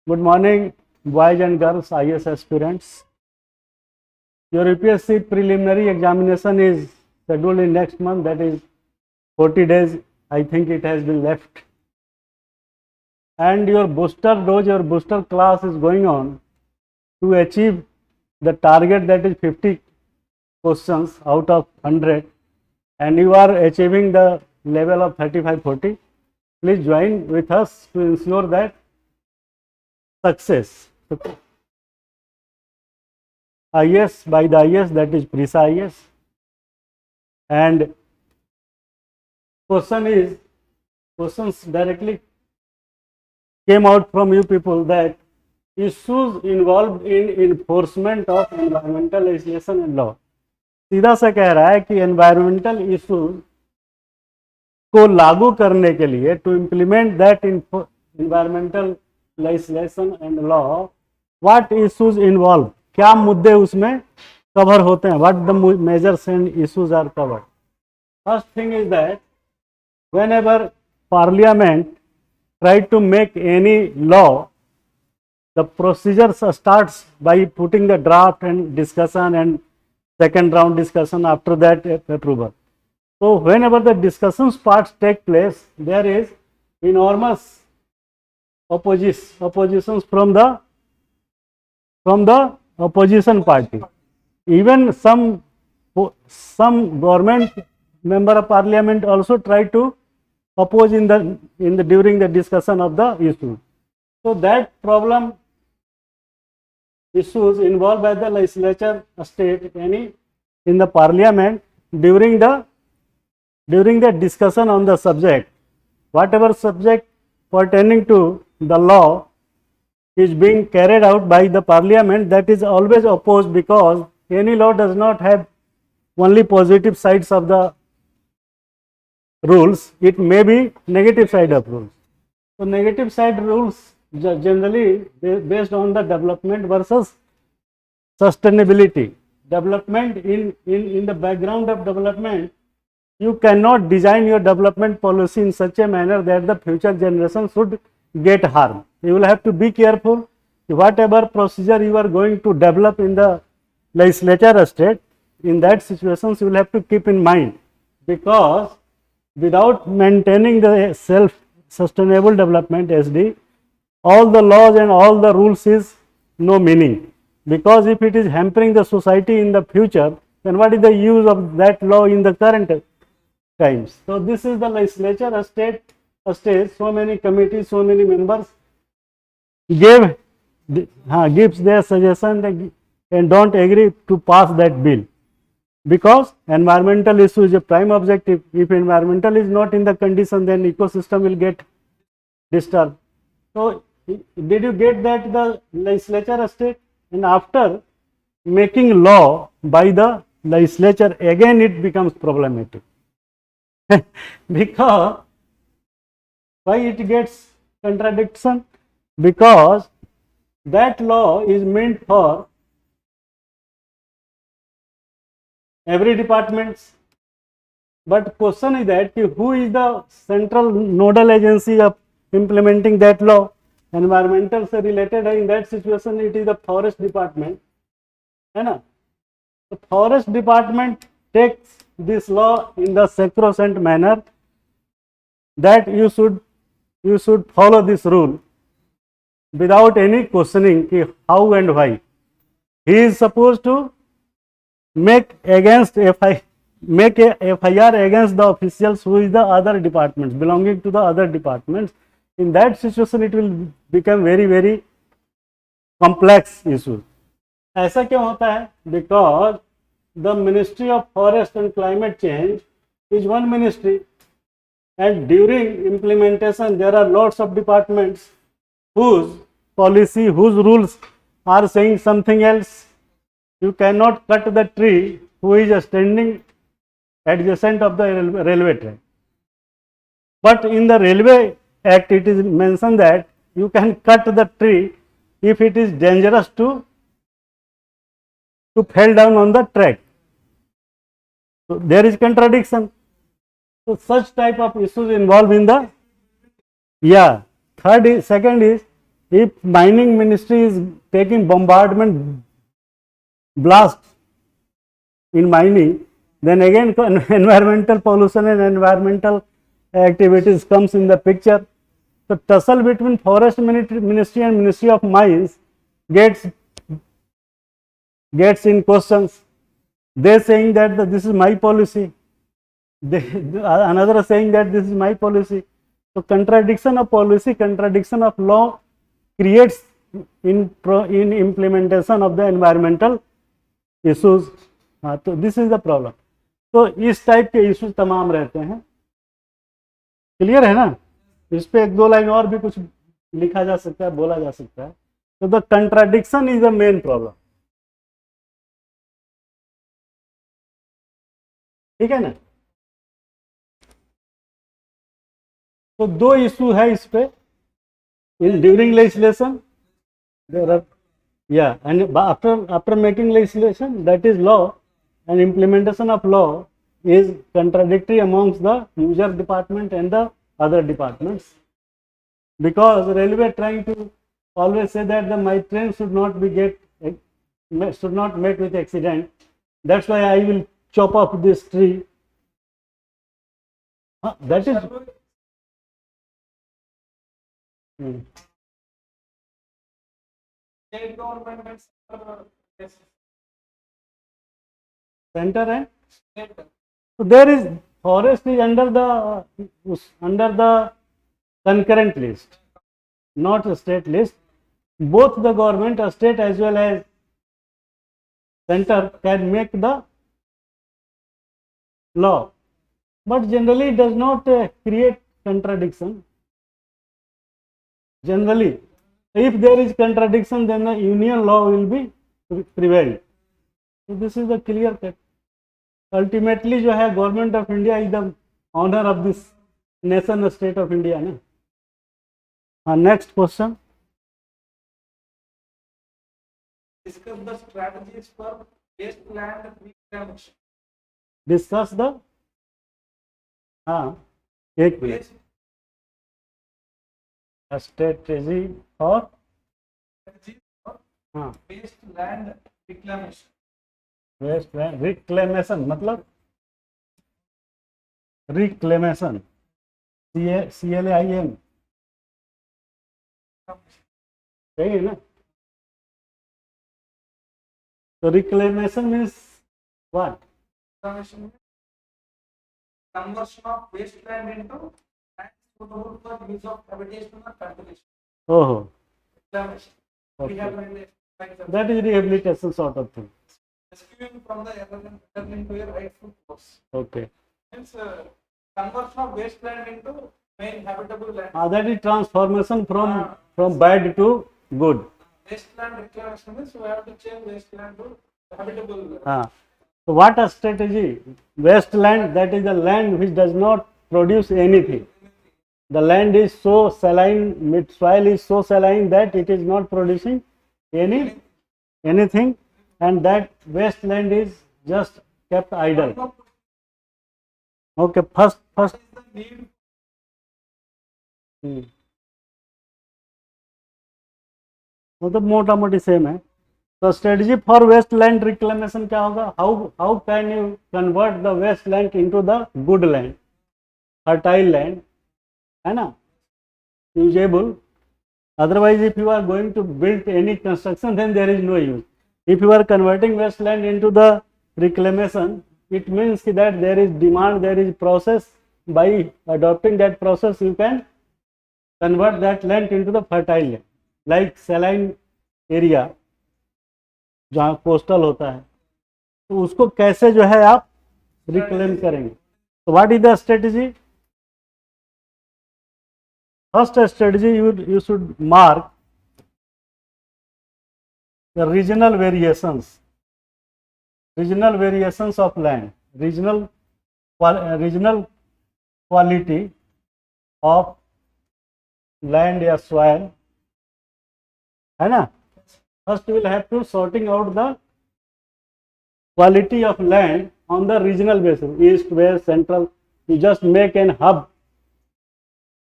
Good morning, boys and girls, IAS aspirants. Your UPSC preliminary examination is scheduled in next month, that is 40 days. I think it has been left. And your booster dose, your booster class is going on to achieve the target, that is 50 questions out of 100, and you are achieving the level of 35-40. Please join with us to ensure that success. IAS, by the IAS, that is PRISA IAS, and questions directly came out from you people that issues involved in enforcement of environmental legislation and law. सीधा सा कह रहा है कि environmental issues को लागू करने के लिए, to implement that environmental legislation and law, what issues involved, क्या मुद्दे उसमें कवर होते हैं, what the measures and issues are covered. First thing is that whenever Parliament try to make any law, the procedure starts by putting the draft and discussion and second round discussion, after that approval. So whenever the discussions parts take place, there is enormous oppositions from the opposition party. Even some government member of parliament also try to oppose during the discussion of the issue. So that problem issues involved by the legislature state in the parliament during the discussion on the subject, whatever subject pertaining to the law is being carried out by the parliament, that is always opposed, because any law does not have only positive sides of the rules, it may be negative side of rules. So negative side rules generally based on the development versus sustainability. Development in the background of development, you cannot design your development policy in such a manner that the future generation should get harm. You will have to be careful. Whatever procedure you are going to develop in the legislature state, in that situations you will have to keep in mind, because without maintaining the self-sustainable development SD, all the laws and all the rules is no meaning, because if it is hampering the society in the future, then what is the use of that law in the current times? So this is the legislature state, so many committees, so many members gives their suggestion and don't agree to pass that bill, because environmental issue is a prime objective. If environmental is not in the condition, then ecosystem will get disturbed. So did you get that the legislature state? And after making law by the legislature, again it becomes problematic. Because why it gets contradiction? Because that law is meant for every department, but question is that who is the central nodal agency of implementing that law? Environmental से related है, in that situation it is the forest department, है ना? The forest department takes this law in the sacrosanct manner that you should follow this rule without any questioning ki how and why. He is supposed to make a FIR against the officials who is the other departments, belonging to the other departments. In that situation it will become very very complex issue. ऐसा क्यों होता है? Because the Ministry of Forest and Climate Change is one ministry, and during implementation there are lots of departments whose policy, whose rules are saying something else. You cannot cut the tree who is standing adjacent of the railway track. But in the Railway Act it is mentioned that you can cut the tree if it is dangerous to fall down on the track. So there is contradiction. So such type of issues involved in the, second is if mining ministry is taking bombardment blast in mining, then again environmental pollution and environmental activities comes in the picture. The tussle between forest ministry and ministry of mines gets in questions. They saying that this is my policy, another saying that this is my policy. So contradiction of policy, contradiction of law creates in implementation of the environmental issues. तो this is the problem. तो इस type के issues तमाम रहते हैं. Clear है ना? इस पे एक दो लाइन और भी कुछ लिखा जा सकता है, बोला जा सकता है. तो the contradiction is the main problem. ठीक है ना? तो दो इशू है इस पे. In during legislation there are, yeah, and after making legislation, that is law, and implementation of law is contradictory amongst the user department and the other departments, because railway trying to always say that my train should not meet with accident. That's why I will chop off this tree. That is state government and center and state. so there is forest is under the concurrent list, not a state list. Both the government, state as well as center, can make the law, but generally it does not create contradiction. Generally, if there is contradiction, then the union law will be prevailed. So this is the clear cut. Ultimately जो है government of India is the owner of this nation, state of India ना. हाँ, next question. Discuss the strategies for wasteland reclamation. Discuss the, हाँ एक मिनट, strategy और हाँ Wasteland reclamation. Wasteland reclamation, मतलब रिक्लेमेशन, CLAIM, सही है ना? तो reclamation means what? Reclamation means conversion of wasteland into land suitable for use of habitation or cultivation. ओहो, Reclamation. Okay. Rehabilitation. that is rehabilitation sort of thing. Rescuing from the returning to your rightful course. Okay. Means conversion of wasteland into main habitable land. That is transformation from bad to good. Wasteland reclamation means we have to change wasteland to habitable land. So what a strategy? Wasteland, that is the land which does not produce anything. The land is so saline, mid soil is so saline that it is not producing anything, and that wasteland is just kept idle. Okay, first. What is the need? मतलब मोटा मोटी same है. तो strategy for waste land reclamation क्या होगा? How can you convert the waste land into the good land, fertile land, है ना, usable. Otherwise if you are going to build any construction, then there is no use. If you are converting wasteland into the reclamation, it means that there is demand, there is process. By adopting that process, you can convert that land into the fertile land, like saline area जहाँ coastal होता है, तो उसको कैसे जो है आप reclaim करेंगे. तो what is the strategy? First strategy, you should mark the regional variations of land, regional quality of land या soil, है ना. First we will have to sorting out the quality of land on the regional basis, east, west, central. You just make an hub,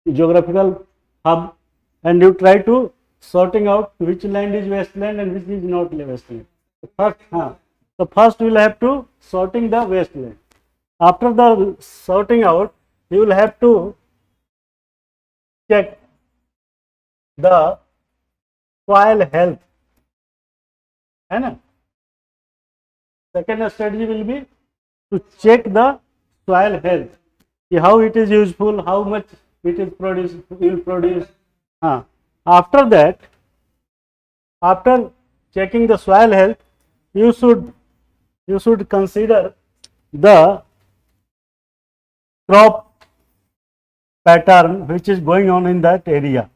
geographical hub, and you try to sorting out which land is wasteland and which is not wasteland. So first we will have to sorting the wasteland. After the sorting out, you will have to check the soil health. है ना? Second strategy will be to check the soil health, how it is useful, how much it is will produce. After that, after checking the soil health, you should consider the crop pattern which is going on in that area.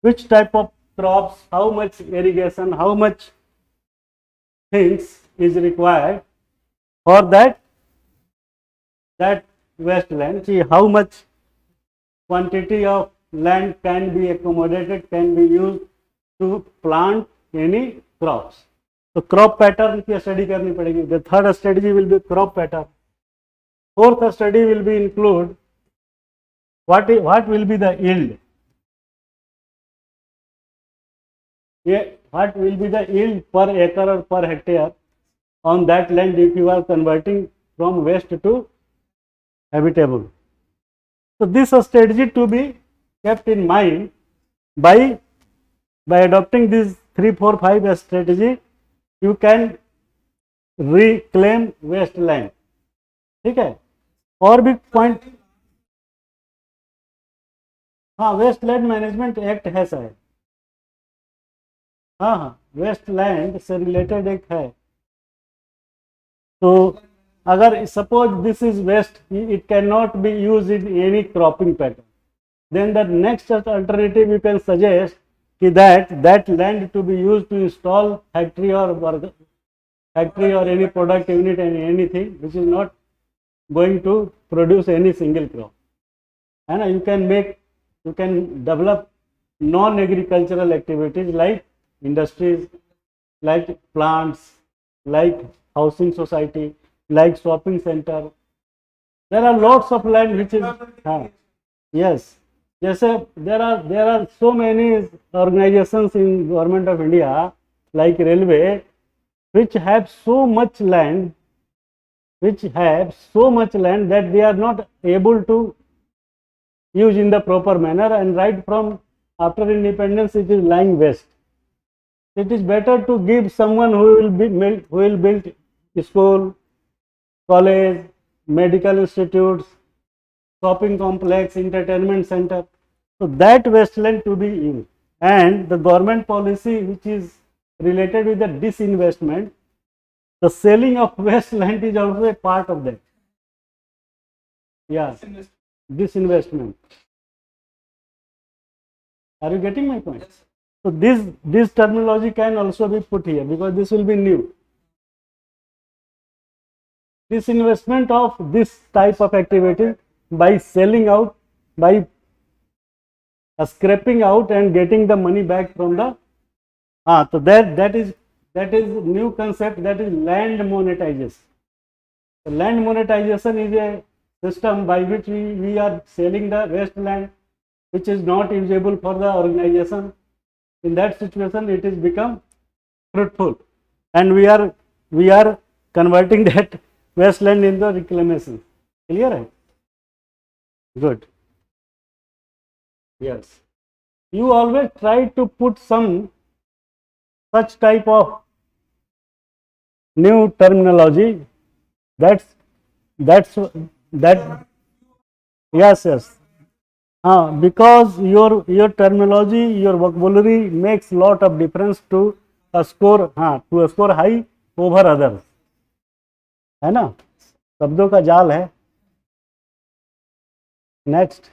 Which type of crops, how much irrigation, how much things is required for that wasteland. See how much quantity of land can be accommodated, can be used to plant any crops. So crop pattern की study करनी पड़ेगी. The third strategy will be crop pattern. Fourth study will be include what will be the yield. What will be the yield per acre or per hectare on that land if you are converting from waste to habitable. So this strategy to be kept in mind by adopting these 3, 4, 5 strategy, you can reclaim wasteland. ठीक है? और भी point, हाँ Westland management act है शायद, हाँ Westland से related एक है. तो अगर suppose this is waste, it can not be use in any cropping pattern, then the next alternative you can suggest कि that land to be used to install factory or any product unit and anything which is not going to produce any single crop. And you can develop non-agricultural activities like industries, like plants, like housing society, like shopping center. There are lots of land which is yes. जैसे there are so many organizations in government of India like railway which have so much land that they are not able to use in the proper manner, and right from after independence it is lying waste. It is better to give someone who will build school, college, medical institutes, shopping complex, entertainment center. So that wasteland to be used. And the government policy which is related with the disinvestment, the selling of wasteland is also a part of that. Yeah, disinvestment. Are you getting my point? So this terminology can also be put here because this will be new. Disinvestment of this type of activity by selling out, by scraping out and getting the money back from the so that is new concept, that is land monetization. So land monetization is a system by which we are selling the wasteland which is not usable for the organization. In that situation it is become fruitful, and we are converting that wasteland into reclamation. Clear hai? Good. Yes. You always try to put some such type of new terminology. That yes. Because your terminology, your vocabulary makes lot of difference to score high over others. है ना? शब्दों का जाल है. Next.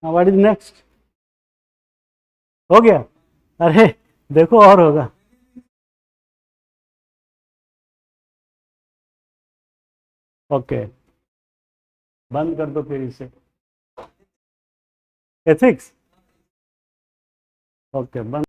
What is next? हो गया? अरे देखो और होगा. ओके, बंद कर दो फिर इसे. एथिक्स. ओके, बंद.